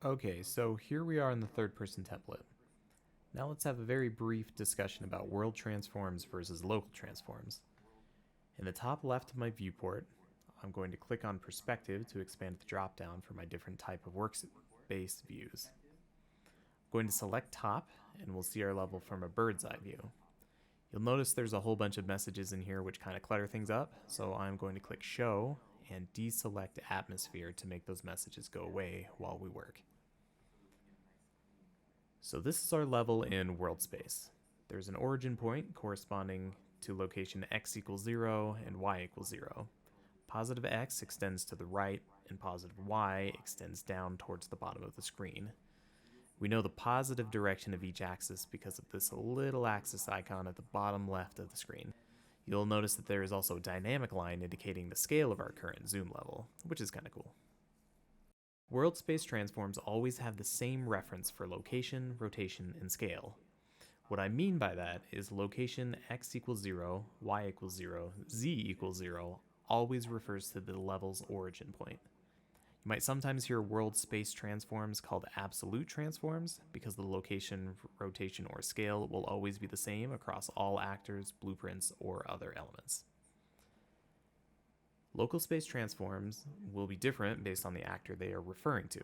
Okay, so here we are in the third person template. Now let's have a very brief discussion about world transforms versus local transforms. In the top left of my viewport, I'm going to click on perspective to expand the drop down for my different type of workspace views. I'm going to select top and we'll see our level from a bird's eye view. You'll notice there's a whole bunch of messages in here which kind of clutter things up, so I'm going to click show and deselect atmosphere to make those messages go away while we work. So this is our level in world space. There's an origin point corresponding to location x equals 0 and y equals 0. Positive x extends to the right and positive y extends down towards the bottom of the screen. We know the positive direction of each axis because of this little axis icon at the bottom left of the screen. You'll notice that there is also a dynamic line indicating the scale of our current zoom level, which is kind of cool. World space transforms always have the same reference for location, rotation, and scale. What I mean by that is location x equals 0, y equals 0, z equals 0 always refers to the level's origin point. You might sometimes hear world space transforms called absolute transforms because the location, rotation, or scale will always be the same across all actors, blueprints, or other elements. Local space transforms will be different based on the actor they are referring to.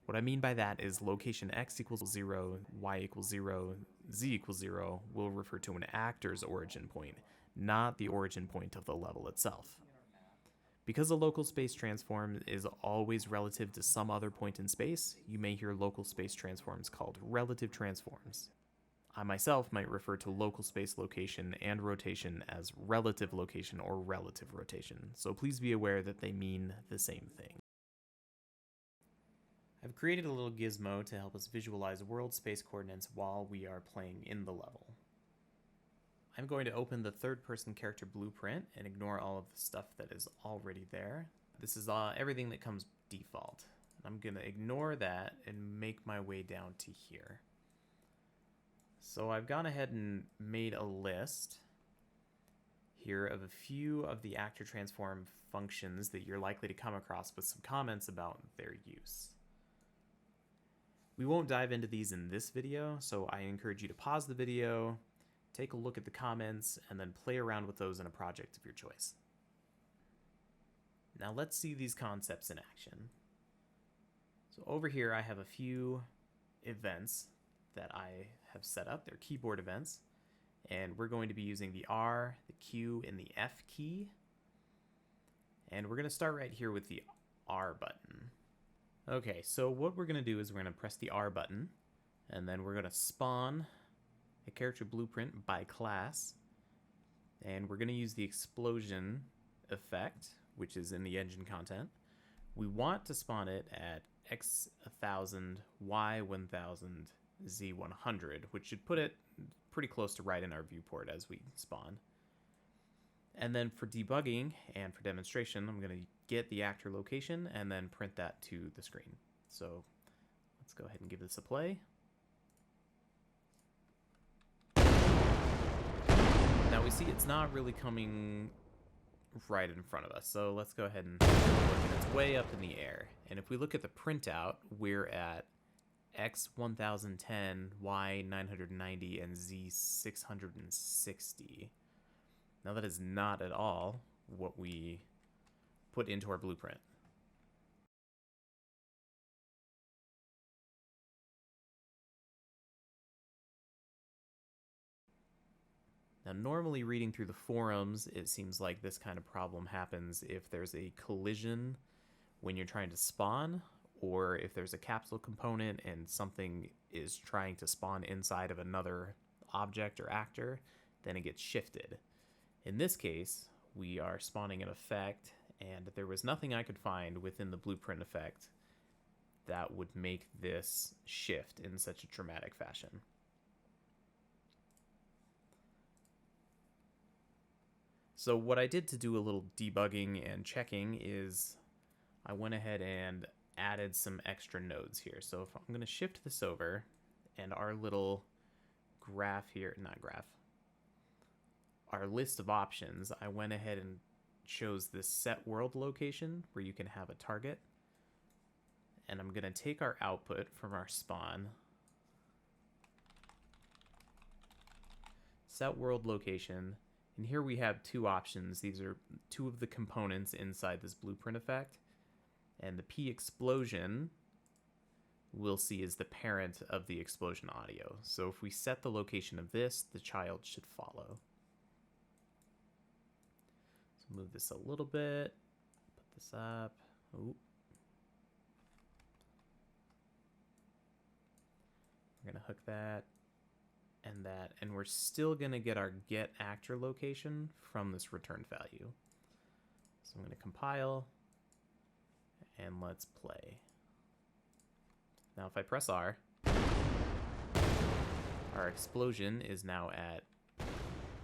What I mean by that is location x equals 0, y equals 0, z equals 0 will refer to an actor's origin point, not the origin point of the level itself. Because a local space transform is always relative to some other point in space, you may hear local space transforms called relative transforms. I myself might refer to local space location and rotation as relative location or relative rotation, so please be aware that they mean the same thing. I've created a little gizmo to help us visualize world space coordinates while we are playing in the level. I'm going to open the third-person character blueprint and ignore all of the stuff that is already there. This is everything that comes default. I'm going to ignore that and make my way down to here. So I've gone ahead and made a list here of a few of the actor transform functions that you're likely to come across with some comments about their use. We won't dive into these in this video, so I encourage you to pause the video, take a look at the comments, and then play around with those in a project of your choice. Now let's see these concepts in action. So over here I have a few events that I have set up. They're keyboard events, and we're going to be using the R, the Q, and the F key. And we're going to start right here with the R button. Okay, so what we're going to do is we're going to press the R button, and then we're going to spawn a character blueprint by class, and we're going to use the explosion effect, which is in the engine content. We want to spawn it at X 1000, Y 1000, Z 100, which should put it pretty close to right in our viewport as we spawn. And then for debugging and for demonstration, I'm going to get the actor location and then print that to the screen. So let's go ahead and give this a play. Now we see it's not really coming right in front of us, so let's go ahead and look, and it's way up in the air. And if we look at the printout, we're at X 1010, Y 990, and Z 660. Now that is not at all what we put into our blueprint. Now, normally reading through the forums, it seems like this kind of problem happens if there's a collision when you're trying to spawn, or if there's a capsule component and something is trying to spawn inside of another object or actor, then it gets shifted. In this case, we are spawning an effect, and there was nothing I could find within the blueprint effect that would make this shift in such a dramatic fashion. So what I did to do a little debugging and checking is I went ahead and added some extra nodes here. So if I'm going to shift this over, and our little graph here, not graph, our list of options, I went ahead and chose this set world location where you can have a target. And I'm going to take our output from our spawn, set world location, and here we have two options. These are two of the components inside this blueprint effect. And the P explosion we'll see is the parent of the explosion audio. So if we set the location of this, the child should follow. So move this a little bit, put this up. Ooh. We're gonna hook that and that, and we're still gonna get our get actor location from this return value. So I'm gonna compile and let's play. Now if I press R, our explosion is now at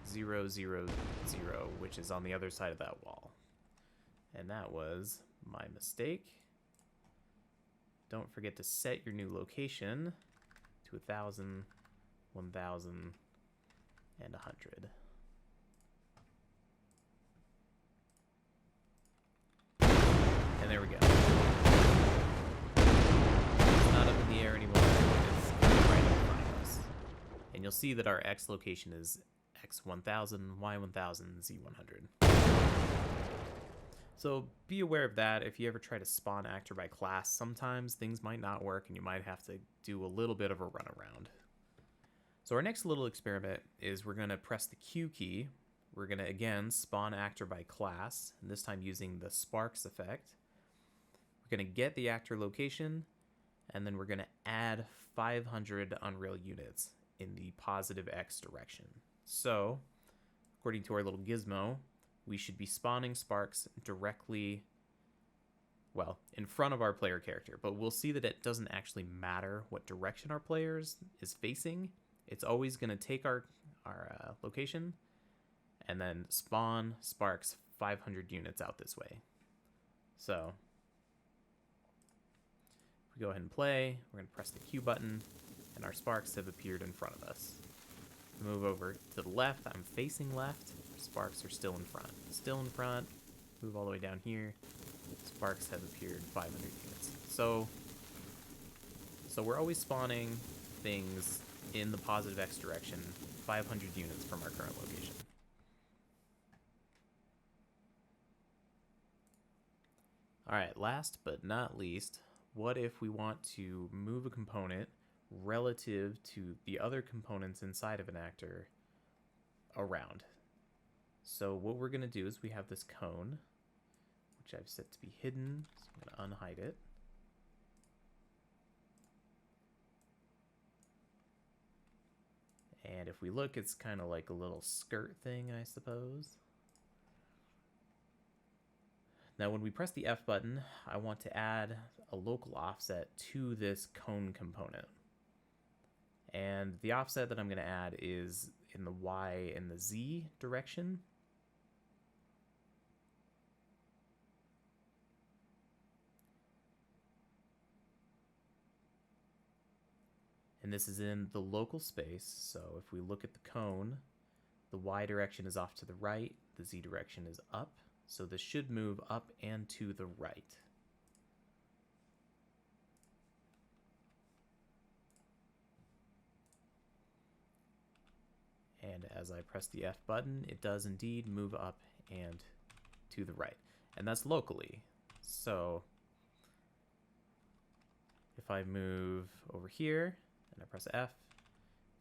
0, 0, 0, which is on the other side of that wall. And that was my mistake. Don't forget to set your new location to 1,000, 1,000, and 100. And there we go. It's not up in the air anymore. It's right in front of us. And you'll see that our X location is X1000, Y1000, Z100. So be aware of that. If you ever try to spawn actor by class, sometimes things might not work and you might have to do a little bit of a runaround. So our next little experiment is we're going to press the Q key. We're going to again spawn actor by class, and this time using the sparks effect. We're going to get the actor location, and then we're going to add 500 Unreal units in the positive X direction. So, according to our little gizmo, we should be spawning sparks directly, well, in front of our player character. But we'll see that it doesn't actually matter what direction our player is facing. It's always going to take our location and then spawn sparks 500 units out this way. So, if we go ahead and play, we're going to press the Q button, and our sparks have appeared in front of us. Move over to the left. I'm facing left. Sparks are still in front. Still in front. Move all the way down here. Sparks have appeared 500 units. So we're always spawning things in the positive X direction, 500 units from our current location. All right, last but not least, what if we want to move a component relative to the other components inside of an actor around? So what we're going to do is we have this cone, which I've set to be hidden, so I'm going to unhide it. And if we look, it's kind of like a little skirt thing, I suppose. Now when we press the F button, I want to add a local offset to this cone component. And the offset that I'm going to add is in the Y and the Z direction. And this is in the local space. So if we look at the cone, the Y direction is off to the right, the Z direction is up. So this should move up and to the right. And as I press the F button, it does indeed move up and to the right. And that's locally. So if I move over here and I press F,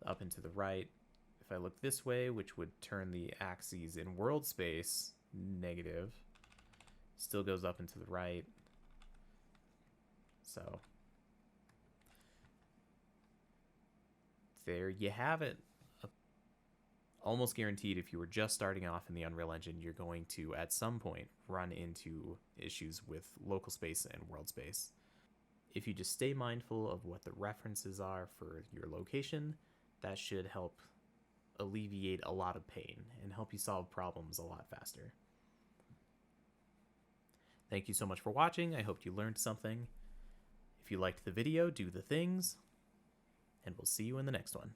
up and to the right, if I look this way, which would turn the axes in world space negative, still goes up and to the right. So there you have it. Almost guaranteed, if you were just starting off in the Unreal Engine, you're going to, at some point, run into issues with local space and world space. If you just stay mindful of what the references are for your location, that should help alleviate a lot of pain and help you solve problems a lot faster. Thank you so much for watching. I hope you learned something. If you liked the video, do the things, and we'll see you in the next one.